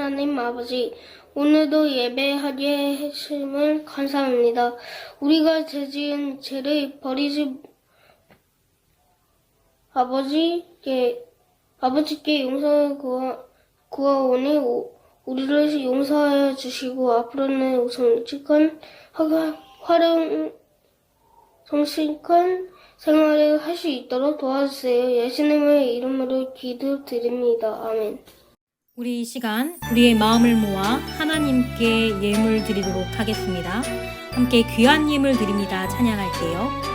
하나님 아버지, 오늘도 예배하게 하심을 감사합니다. 우리가 죄지은 죄를 버리지 아버지께 용서를 구하오니 우리를 용서하여 주시고 앞으로는 성실한 성실한 생활을 할 수 있도록 도와주세요. 예수님의 이름으로 기도드립니다. 아멘. 우리 이 시간 우리의 마음을 모아 하나님께 예물 드리도록 하겠습니다. 함께 귀한 예물 드립니다. 찬양할게요.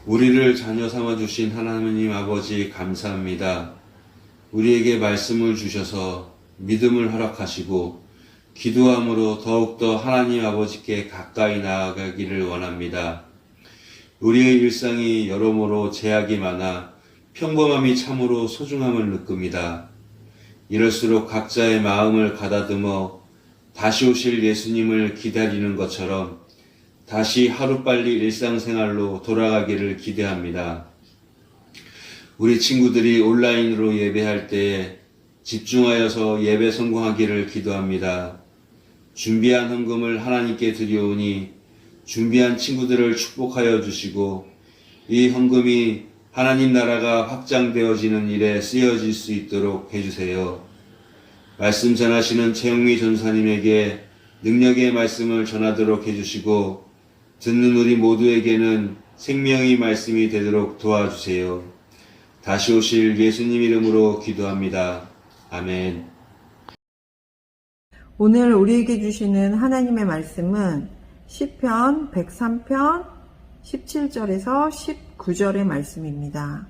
우리를 자녀 삼아주신 하나님 아버지 감사합니다. 우리에게 말씀을 주셔서 믿음을 허락하시고 기도함으로 더욱더 하나님 아버지께 가까이 나아가기를 원합니다. 우리의 일상이 여러모로 제약이 많아 평범함이 참으로 소중함을 느낍니다. 이럴수록 각자의 마음을 가다듬어 다시 오실 예수님을 기다리는 것처럼 다시 하루빨리 일상생활로 돌아가기를 기대합니다. 우리 친구들이 온라인으로 예배할 때에 집중하여서 예배 성공하기를 기도합니다. 준비한 헌금을 하나님께 드려오니 준비한 친구들을 축복하여 주시고 이 헌금이 하나님 나라가 확장되어지는 일에 쓰여질 수 있도록 해주세요. 말씀 전하시는 최영미 전사님에게 능력의 말씀을 전하도록 해주시고 듣는 우리 모두에게는 생명의 말씀이 되도록 도와주세요. 다시 오실 예수님 이름으로 기도합니다. 아멘. 오늘 우리에게 주시는 하나님의 말씀은 시편 103편 17절에서 19절의 말씀입니다.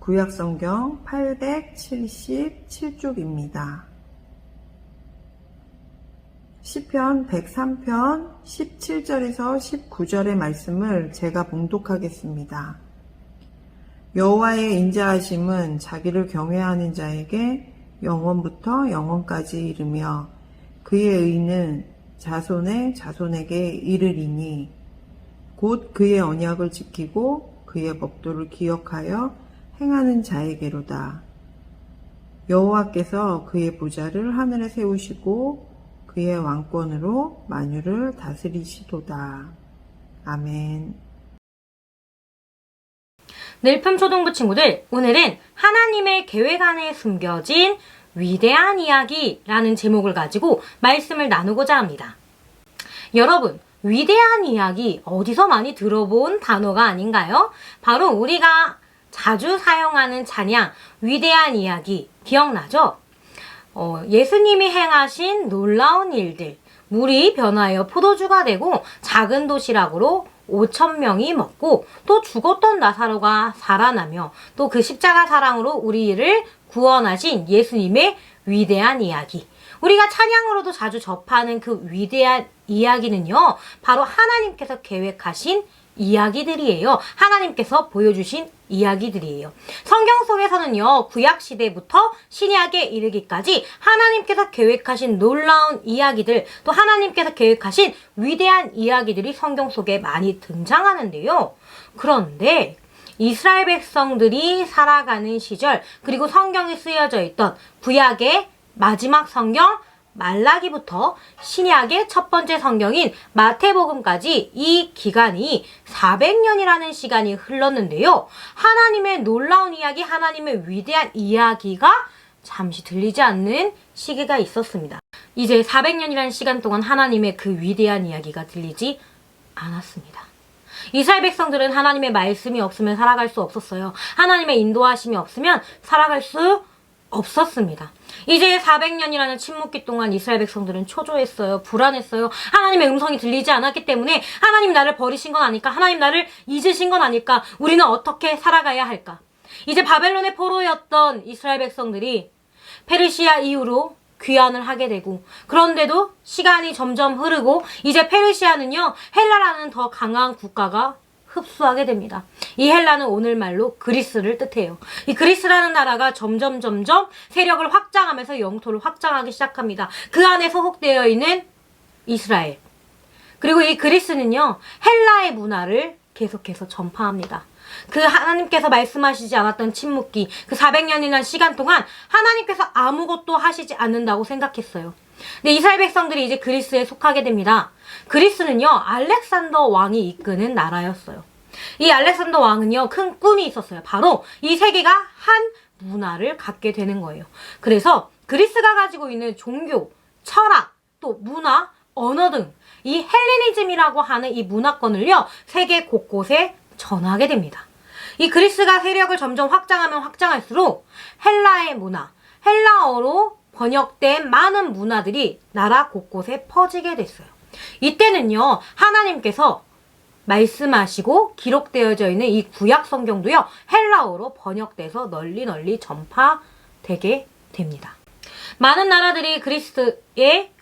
구약성경 877쪽입니다. 시편 103편 17절에서 19절의 말씀을 제가 봉독하겠습니다. 여호와의 인자하심은 자기를 경외하는 자에게 영원부터 영원까지 이르며 그의 의는 자손의 자손에게 이르리니 곧 그의 언약을 지키고 그의 법도를 기억하여 행하는 자에게로다. 여호와께서 그의 보좌를 하늘에 세우시고 그의 왕권으로 만유를 다스리시도다. 아멘. 늘품 초등부 친구들, 오늘은 하나님의 계획 안에 숨겨진 위대한 이야기라는 제목을 가지고 말씀을 나누고자 합니다. 여러분, 위대한 이야기 어디서 많이 들어본 단어가 아닌가요? 바로 우리가 자주 사용하는 찬양, 위대한 이야기 기억나죠? 예수님이 행하신 놀라운 일들, 물이 변하여 포도주가 되고 작은 도시락으로 5,000명이 먹고 또 죽었던 나사로가 살아나며 또 그 십자가 사랑으로 우리를 구원하신 예수님의 위대한 이야기. 우리가 찬양으로도 자주 접하는 그 위대한 이야기는요, 바로 하나님께서 계획하신 이야기들이에요. 하나님께서 보여주신 이야기들이에요. 성경 속에서는요, 구약시대부터 신약에 이르기까지 하나님께서 계획하신 놀라운 이야기들, 또 하나님께서 계획하신 위대한 이야기들이 성경 속에 많이 등장하는데요. 그런데 이스라엘 백성들이 살아가는 시절, 그리고 성경에 쓰여져 있던 구약의 마지막 성경 말라기부터 신약의 첫 번째 성경인 마태복음까지 이 기간이 400년이라는 시간이 흘렀는데요. 하나님의 놀라운 이야기, 하나님의 위대한 이야기가 잠시 들리지 않는 시기가 있었습니다. 이제 400년이라는 시간 동안 하나님의 그 위대한 이야기가 들리지 않았습니다. 이스라엘 백성들은 하나님의 말씀이 없으면 살아갈 수 없었어요. 하나님의 인도하심이 없으면 살아갈 수 없었습니다. 이제 400년이라는 침묵기 동안 이스라엘 백성들은 초조했어요. 불안했어요. 하나님의 음성이 들리지 않았기 때문에 하나님 나를 버리신 건 아닐까? 하나님 나를 잊으신 건 아닐까? 우리는 어떻게 살아가야 할까? 이제 바벨론의 포로였던 이스라엘 백성들이 페르시아 이후로 귀환을 하게 되고, 그런데도 시간이 점점 흐르고 이제 페르시아는요, 헬라라는 더 강한 국가가 흡수하게 됩니다. 이 헬라는 오늘말로 그리스를 뜻해요. 이 그리스라는 나라가 점점 세력을 확장하면서 영토를 확장하기 시작합니다. 그 안에 소속되어 있는 이스라엘. 그리고 이 그리스는요, 헬라의 문화를 계속해서 전파합니다. 그 하나님께서 말씀하시지 않았던 침묵기, 그 400년이라는 시간 동안 하나님께서 아무것도 하시지 않는다고 생각했어요. 근데 이스라엘 백성들이 이제 그리스에 속하게 됩니다. 그리스는요, 알렉산더 왕이 이끄는 나라였어요. 이 알렉산더 왕은요, 큰 꿈이 있었어요. 바로 이 세계가 한 문화를 갖게 되는 거예요. 그래서 그리스가 가지고 있는 종교, 철학, 또 문화, 언어 등 이 헬레니즘이라고 하는 이 문화권을요, 세계 곳곳에 전하게 됩니다. 이 그리스가 세력을 점점 확장하면 확장할수록 헬라의 문화, 헬라어로 번역된 많은 문화들이 나라 곳곳에 퍼지게 됐어요. 이때는요, 하나님께서 말씀하시고 기록되어져 있는 이 구약 성경도요, 헬라어로 번역돼서 널리 전파되게 됩니다. 많은 나라들이 그리스에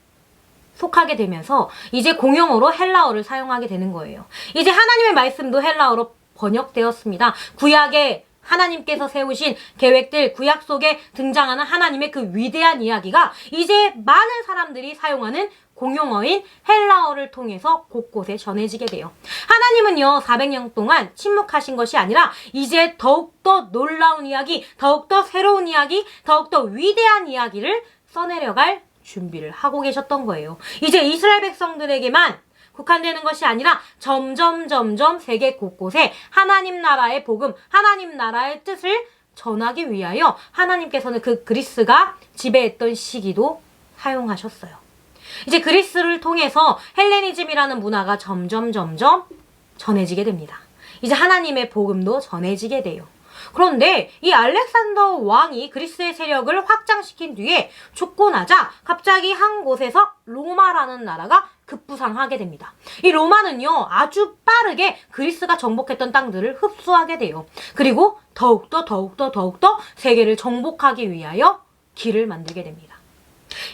속하게 되면서 이제 공용어로 헬라어를 사용하게 되는 거예요. 이제 하나님의 말씀도 헬라어로 번역되었습니다. 구약에 하나님께서 세우신 계획들, 구약 속에 등장하는 하나님의 그 위대한 이야기가 이제 많은 사람들이 사용하는 공용어인 헬라어를 통해서 곳곳에 전해지게 돼요. 하나님은요, 400년 동안 침묵하신 것이 아니라 이제 더욱더 놀라운 이야기, 더욱더 새로운 이야기, 더욱더 위대한 이야기를 써내려갈 준비를 하고 계셨던 거예요. 이제 이스라엘 백성들에게만 국한되는 것이 아니라 점점 세계 곳곳에 하나님 나라의 복음, 하나님 나라의 뜻을 전하기 위하여 하나님께서는 그 그리스가 지배했던 시기도 사용하셨어요. 이제 그리스를 통해서 헬레니즘이라는 문화가 점점 전해지게 됩니다. 이제 하나님의 복음도 전해지게 돼요. 그런데 이 알렉산더 왕이 그리스의 세력을 확장시킨 뒤에 죽고 나자 갑자기 한 곳에서 로마라는 나라가 급부상하게 됩니다. 이 로마는요, 아주 빠르게 그리스가 정복했던 땅들을 흡수하게 돼요. 그리고 더욱더 세계를 정복하기 위하여 길을 만들게 됩니다.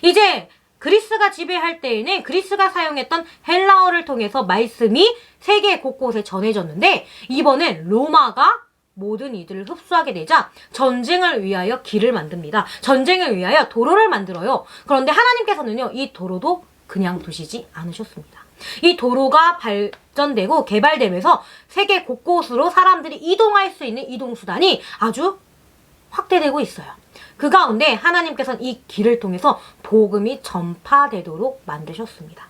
이제 그리스가 지배할 때에는 그리스가 사용했던 헬라어를 통해서 말씀이 세계 곳곳에 전해졌는데 이번엔 로마가 모든 이들을 흡수하게 되자 전쟁을 위하여 길을 만듭니다. 전쟁을 위하여 도로를 만들어요. 그런데 하나님께서는요, 이 도로도 그냥 두시지 않으셨습니다. 이 도로가 발전되고 개발되면서 세계 곳곳으로 사람들이 이동할 수 있는 이동수단이 아주 확대되고 있어요. 그 가운데 하나님께서는 이 길을 통해서 복음이 전파되도록 만드셨습니다.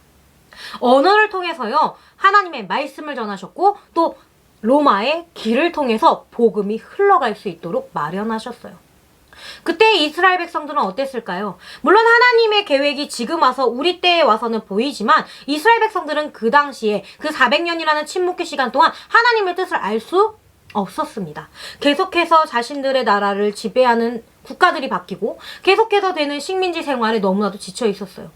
언어를 통해서요, 하나님의 말씀을 전하셨고 또 로마의 길을 통해서 복음이 흘러갈 수 있도록 마련하셨어요. 그때 이스라엘 백성들은 어땠을까요? 물론 하나님의 계획이 지금 와서 우리 때에 와서는 보이지만 이스라엘 백성들은 그 당시에 그 400년이라는 침묵의 시간 동안 하나님의 뜻을 알 수 없었습니다. 계속해서 자신들의 나라를 지배하는 국가들이 바뀌고 계속해서 되는 식민지 생활에 너무나도 지쳐 있었어요.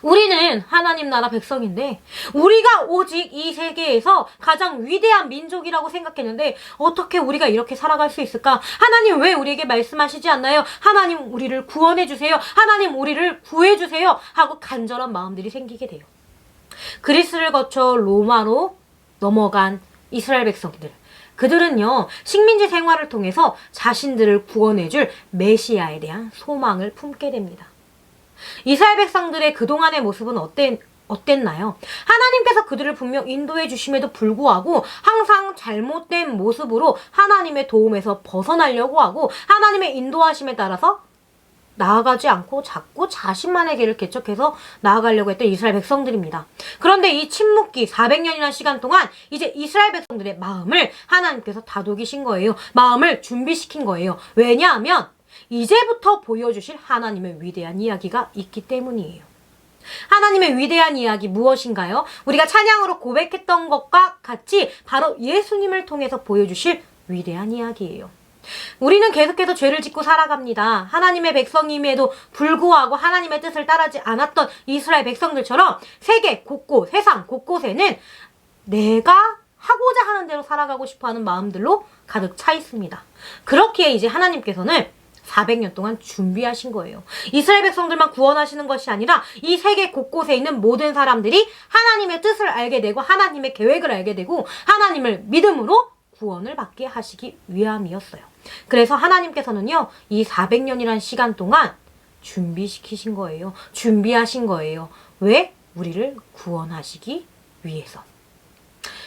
우리는 하나님 나라 백성인데 우리가 오직 이 세계에서 가장 위대한 민족이라고 생각했는데 어떻게 우리가 이렇게 살아갈 수 있을까? 하나님 왜 우리에게 말씀하시지 않나요? 하나님 우리를 구원해 주세요. 하나님 우리를 구해 주세요. 하고 간절한 마음들이 생기게 돼요. 그리스를 거쳐 로마로 넘어간 이스라엘 백성들, 그들은요, 식민지 생활을 통해서 자신들을 구원해줄 메시아에 대한 소망을 품게 됩니다. 이스라엘 백성들의 그동안의 모습은 어땠나요? 하나님께서 그들을 분명 인도해 주심에도 불구하고 항상 잘못된 모습으로 하나님의 도움에서 벗어나려고 하고 하나님의 인도하심에 따라서 나아가지 않고 자꾸 자신만의 길을 개척해서 나아가려고 했던 이스라엘 백성들입니다. 그런데 이 침묵기 400년이라는 시간 동안 이제 이스라엘 백성들의 마음을 하나님께서 다독이신 거예요. 마음을 준비시킨 거예요. 왜냐하면 이제부터 보여주실 하나님의 위대한 이야기가 있기 때문이에요. 하나님의 위대한 이야기 무엇인가요? 우리가 찬양으로 고백했던 것과 같이 바로 예수님을 통해서 보여주실 위대한 이야기예요. 우리는 계속해서 죄를 짓고 살아갑니다. 하나님의 백성임에도 불구하고 하나님의 뜻을 따르지 않았던 이스라엘 백성들처럼 세계 곳곳, 세상 곳곳에는 내가 하고자 하는 대로 살아가고 싶어하는 마음들로 가득 차 있습니다. 그렇기에 이제 하나님께서는 400년 동안 준비하신 거예요. 이스라엘 백성들만 구원하시는 것이 아니라 이 세계 곳곳에 있는 모든 사람들이 하나님의 뜻을 알게 되고 하나님의 계획을 알게 되고 하나님을 믿음으로 구원을 받게 하시기 위함이었어요. 그래서 하나님께서는요, 이 400년이라는 시간 동안 준비시키신 거예요. 준비하신 거예요. 왜? 우리를 구원하시기 위해서.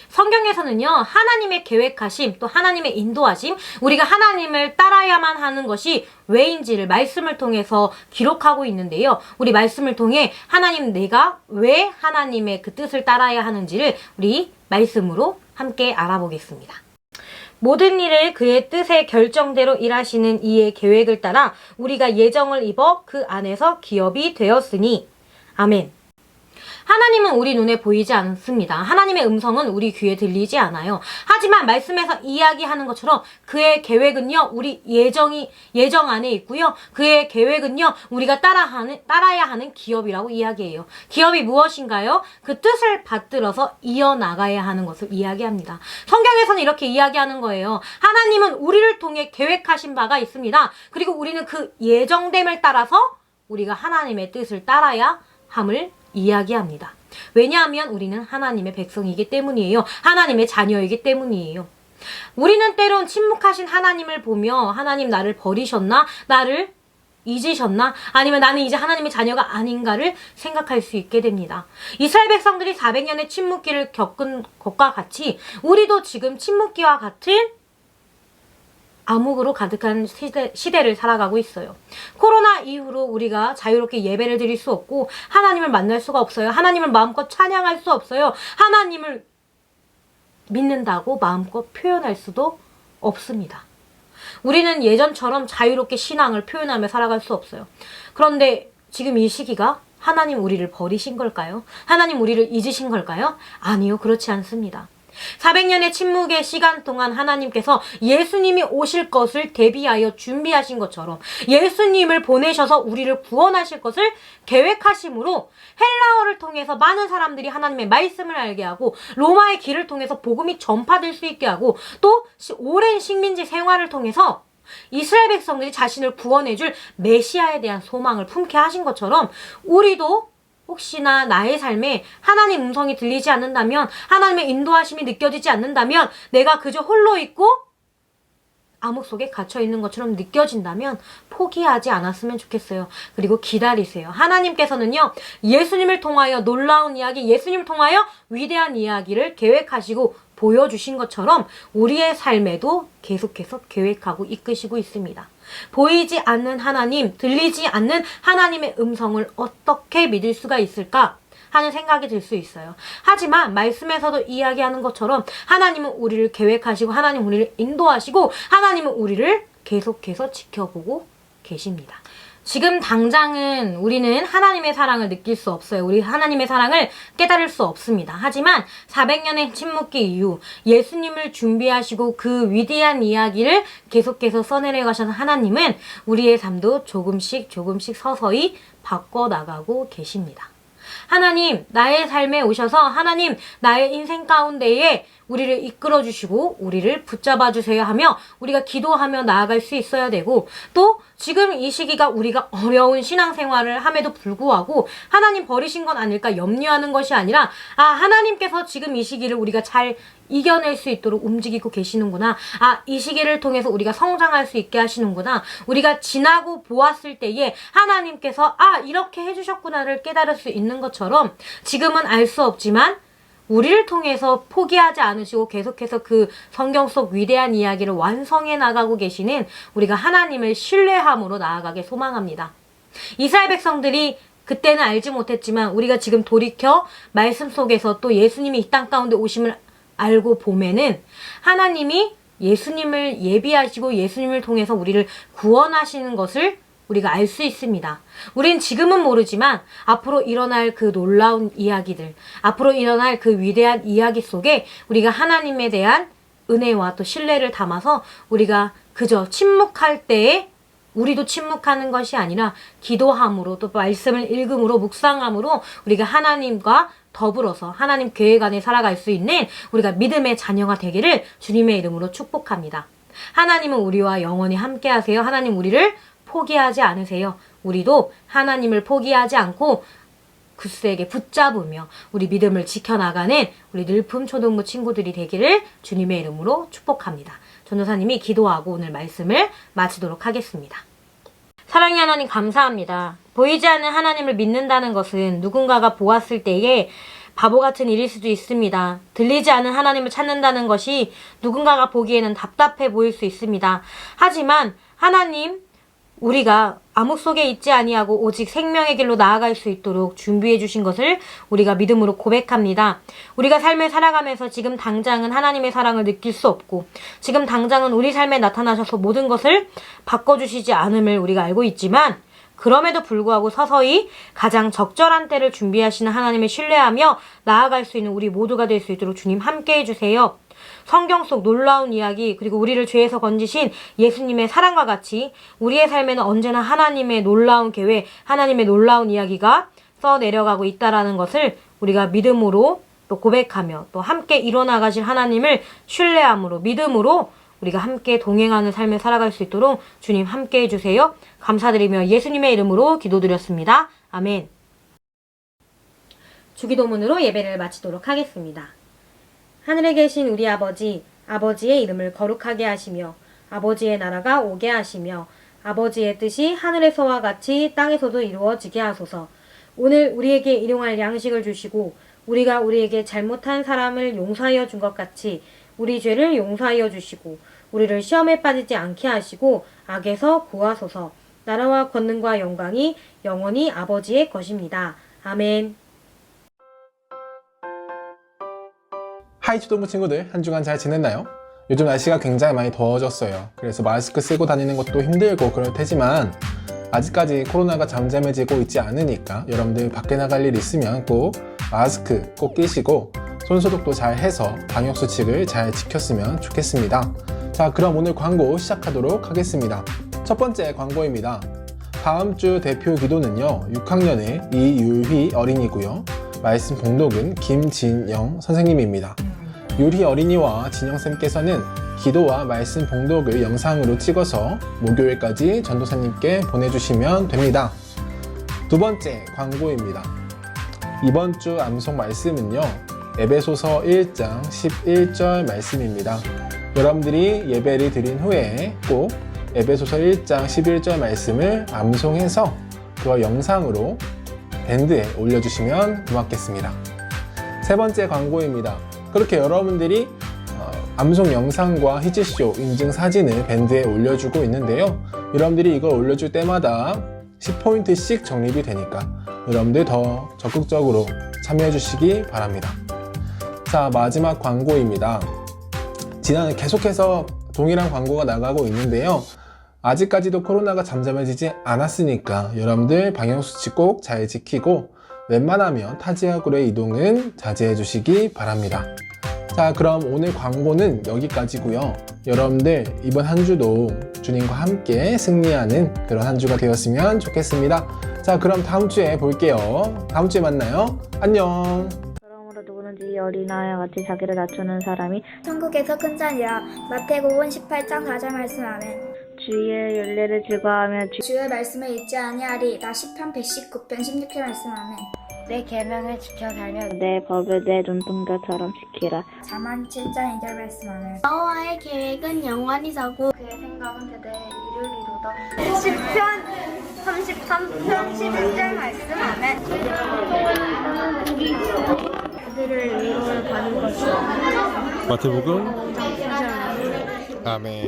성경에서는요, 하나님의 계획하심, 또 하나님의 인도하심, 우리가 하나님을 따라야만 하는 것이 왜인지를 말씀을 통해서 기록하고 있는데요. 우리 말씀을 통해 하나님, 내가 왜 하나님의 그 뜻을 따라야 하는지를 우리 말씀으로 함께 알아보겠습니다. 모든 일을 그의 뜻의 결정대로 일하시는 이의 계획을 따라 우리가 예정을 입어 그 안에서 기업이 되었으니. 아멘. 하나님은 우리 눈에 보이지 않습니다. 하나님의 음성은 우리 귀에 들리지 않아요. 하지만 말씀에서 이야기하는 것처럼 그의 계획은요, 우리 예정 안에 있고요. 그의 계획은요, 우리가 따라야 하는 기업이라고 이야기해요. 기업이 무엇인가요? 그 뜻을 받들어서 이어나가야 하는 것을 이야기합니다. 성경에서는 이렇게 이야기하는 거예요. 하나님은 우리를 통해 계획하신 바가 있습니다. 그리고 우리는 그 예정됨을 따라서 우리가 하나님의 뜻을 따라야 함을 이야기합니다. 왜냐하면 우리는 하나님의 백성이기 때문이에요. 하나님의 자녀이기 때문이에요. 우리는 때론 침묵하신 하나님을 보며 하나님 나를 버리셨나? 나를 잊으셨나? 아니면 나는 이제 하나님의 자녀가 아닌가를 생각할 수 있게 됩니다. 이스라엘 백성들이 400년의 침묵기를 겪은 것과 같이 우리도 지금 침묵기와 같은 암흑으로 가득한 시대를 살아가고 있어요. 코로나 이후로 우리가 자유롭게 예배를 드릴 수 없고 하나님을 만날 수가 없어요. 하나님을 마음껏 찬양할 수 없어요. 하나님을 믿는다고 마음껏 표현할 수도 없습니다. 우리는 예전처럼 자유롭게 신앙을 표현하며 살아갈 수 없어요. 그런데 지금 이 시기가 하나님 우리를 버리신 걸까요? 하나님 우리를 잊으신 걸까요? 아니요, 그렇지 않습니다. 400년의 침묵의 시간 동안 하나님께서 예수님이 오실 것을 대비하여 준비하신 것처럼 예수님을 보내셔서 우리를 구원하실 것을 계획하심으로 헬라어를 통해서 많은 사람들이 하나님의 말씀을 알게 하고 로마의 길을 통해서 복음이 전파될 수 있게 하고 또 오랜 식민지 생활을 통해서 이스라엘 백성들이 자신을 구원해줄 메시아에 대한 소망을 품게 하신 것처럼 우리도 혹시나 나의 삶에 하나님 음성이 들리지 않는다면, 하나님의 인도하심이 느껴지지 않는다면, 내가 그저 홀로 있고 암흑 속에 갇혀있는 것처럼 느껴진다면 포기하지 않았으면 좋겠어요. 그리고 기다리세요. 하나님께서는요, 예수님을 통하여 놀라운 이야기, 예수님을 통하여 위대한 이야기를 계획하시고 보여주신 것처럼 우리의 삶에도 계속해서 계획하고 이끄시고 있습니다. 보이지 않는 하나님, 들리지 않는 하나님의 음성을 어떻게 믿을 수가 있을까 하는 생각이 들 수 있어요. 하지만 말씀에서도 이야기하는 것처럼 하나님은 우리를 계획하시고, 하나님은 우리를 인도하시고, 하나님은 우리를 계속해서 지켜보고 계십니다. 지금 당장은 우리는 하나님의 사랑을 느낄 수 없어요. 우리 하나님의 사랑을 깨달을 수 없습니다. 하지만 400년의 침묵기 이후 예수님을 준비하시고 그 위대한 이야기를 계속해서 써내려 가셔서 하나님은 우리의 삶도 조금씩 서서히 바꿔나가고 계십니다. 하나님, 나의 삶에 오셔서 하나님, 나의 인생 가운데에 우리를 이끌어 주시고 우리를 붙잡아 주세요 하며 우리가 기도하며 나아갈 수 있어야 되고, 또 지금 이 시기가 우리가 어려운 신앙생활을 함에도 불구하고 하나님 버리신 건 아닐까 염려하는 것이 아니라, 하나님께서 지금 이 시기를 우리가 잘 이겨낼 수 있도록 움직이고 계시는구나. 이 시기를 통해서 우리가 성장할 수 있게 하시는구나. 우리가 지나고 보았을 때에 하나님께서 이렇게 해주셨구나를 깨달을 수 있는 것처럼 지금은 알 수 없지만 우리를 통해서 포기하지 않으시고 계속해서 그 성경 속 위대한 이야기를 완성해 나가고 계시는 우리가 하나님을 신뢰함으로 나아가게 소망합니다. 이스라엘 백성들이 그때는 알지 못했지만 우리가 지금 돌이켜 말씀 속에서 또 예수님이 이 땅 가운데 오심을 알고 보면은 하나님이 예수님을 예비하시고 예수님을 통해서 우리를 구원하시는 것을 우리가 알 수 있습니다. 우린 지금은 모르지만 앞으로 일어날 그 놀라운 이야기들, 앞으로 일어날 그 위대한 이야기 속에 우리가 하나님에 대한 은혜와 또 신뢰를 담아서 우리가 그저 침묵할 때에 우리도 침묵하는 것이 아니라 기도함으로 또 말씀을 읽음으로 묵상함으로 우리가 하나님과 더불어서 하나님 계획 안에 살아갈 수 있는 우리가 믿음의 자녀가 되기를 주님의 이름으로 축복합니다. 하나님은 우리와 영원히 함께 하세요. 하나님 우리를 포기하지 않으세요. 우리도 하나님을 포기하지 않고 굳세게 붙잡으며 우리 믿음을 지켜나가는 우리 늘품 초등부 친구들이 되기를 주님의 이름으로 축복합니다. 전도사님이 기도하고 오늘 말씀을 마치도록 하겠습니다. 사랑의 하나님 감사합니다. 보이지 않는 하나님을 믿는다는 것은 누군가가 보았을 때에 바보 같은 일일 수도 있습니다. 들리지 않는 하나님을 찾는다는 것이 누군가가 보기에는 답답해 보일 수 있습니다. 하지만 하나님, 우리가 암흑 속에 있지 아니하고 오직 생명의 길로 나아갈 수 있도록 준비해 주신 것을 우리가 믿음으로 고백합니다. 우리가 삶을 살아가면서 지금 당장은 하나님의 사랑을 느낄 수 없고 지금 당장은 우리 삶에 나타나셔서 모든 것을 바꿔주시지 않음을 우리가 알고 있지만 그럼에도 불구하고 서서히 가장 적절한 때를 준비하시는 하나님을 신뢰하며 나아갈 수 있는 우리 모두가 될 수 있도록 주님 함께 해주세요. 성경 속 놀라운 이야기 그리고 우리를 죄에서 건지신 예수님의 사랑과 같이 우리의 삶에는 언제나 하나님의 놀라운 계획, 하나님의 놀라운 이야기가 써내려가고 있다라는 것을 우리가 믿음으로 또 고백하며 또 함께 일어나가실 하나님을 신뢰함으로 믿음으로 우리가 함께 동행하는 삶을 살아갈 수 있도록 주님 함께 해주세요. 감사드리며 예수님의 이름으로 기도드렸습니다. 아멘. 주기도문으로 예배를 마치도록 하겠습니다. 하늘에 계신 우리 아버지, 아버지의 이름을 거룩하게 하시며 아버지의 나라가 오게 하시며 아버지의 뜻이 하늘에서와 같이 땅에서도 이루어지게 하소서. 오늘 우리에게 일용할 양식을 주시고 우리가 우리에게 잘못한 사람을 용서하여 준 것 같이 우리 죄를 용서하여 주시고 우리를 시험에 빠지지 않게 하시고 악에서 구하소서. 나라와 권능과 영광이 영원히 아버지의 것입니다. 아멘. 하이 초등부 친구들, 한 주간 잘 지냈나요? 요즘 날씨가 굉장히 많이 더워졌어요. 그래서 마스크 쓰고 다니는 것도 힘들고 그럴 테지만 아직까지 코로나가 잠잠해지고 있지 않으니까 여러분들 밖에 나갈 일 있으면 꼭 마스크 꼭 끼시고 손소독도 잘 해서 방역수칙을 잘 지켰으면 좋겠습니다. 자, 그럼 오늘 광고 시작하도록 하겠습니다. 첫 번째 광고입니다. 다음 주 대표 기도는요, 6학년의 이율휘 어린이고요. 말씀 봉독은 김진영 선생님입니다. 율희 어린이와 진영쌤께서는 기도와 말씀 봉독을 영상으로 찍어서 목요일까지 전도사님께 보내주시면 됩니다. 두 번째 광고입니다. 이번 주 암송 말씀은요, 에베소서 1장 11절 말씀입니다. 여러분들이 예배를 드린 후에 꼭 에베소서 1장 11절 말씀을 암송해서 그걸 영상으로 밴드에 올려주시면 고맙겠습니다. 세 번째 광고입니다. 그렇게 여러분들이 암송 영상과 히트쇼 인증 사진을 밴드에 올려주고 있는데요. 여러분들이 이걸 올려줄 때마다 10포인트씩 적립이 되니까 여러분들 더 적극적으로 참여해 주시기 바랍니다. 자, 마지막 광고입니다. 지난해 계속해서 동일한 광고가 나가고 있는데요. 아직까지도 코로나가 잠잠해지지 않았으니까 여러분들 방역수칙 꼭 잘 지키고 웬만하면 타 지역으로의 이동은 자제해 주시기 바랍니다. 자, 그럼 오늘 광고는 여기까지고요. 여러분들 이번 한 주도 주님과 함께 승리하는 그런 한 주가 되었으면 좋겠습니다. 자, 그럼 다음 주에 볼게요. 다음 주에 만나요. 안녕. 그러므로 누구든지 어린아이와 같이 자기를 낮추는 사람이 천국에서 큰 자니라. 마태복음 18장 4절 말씀. 아멘. 주의 윤례를 즐거워하며 주의 말씀을 잊지 아니하리. 나 시편 119편 16절 말씀. 아멘. 내 계명을 지켜 살며 내 법을 내 눈동자처럼 지키라. 자만 7장 2절 말씀. 아멘. 여호와의 계획은 영원히 서고 그의 생각은 대대에 이르리로다. 시편 33편 11절 말씀. 아멘. 그들을 위로를 받는 것이요 마태복음 아멘.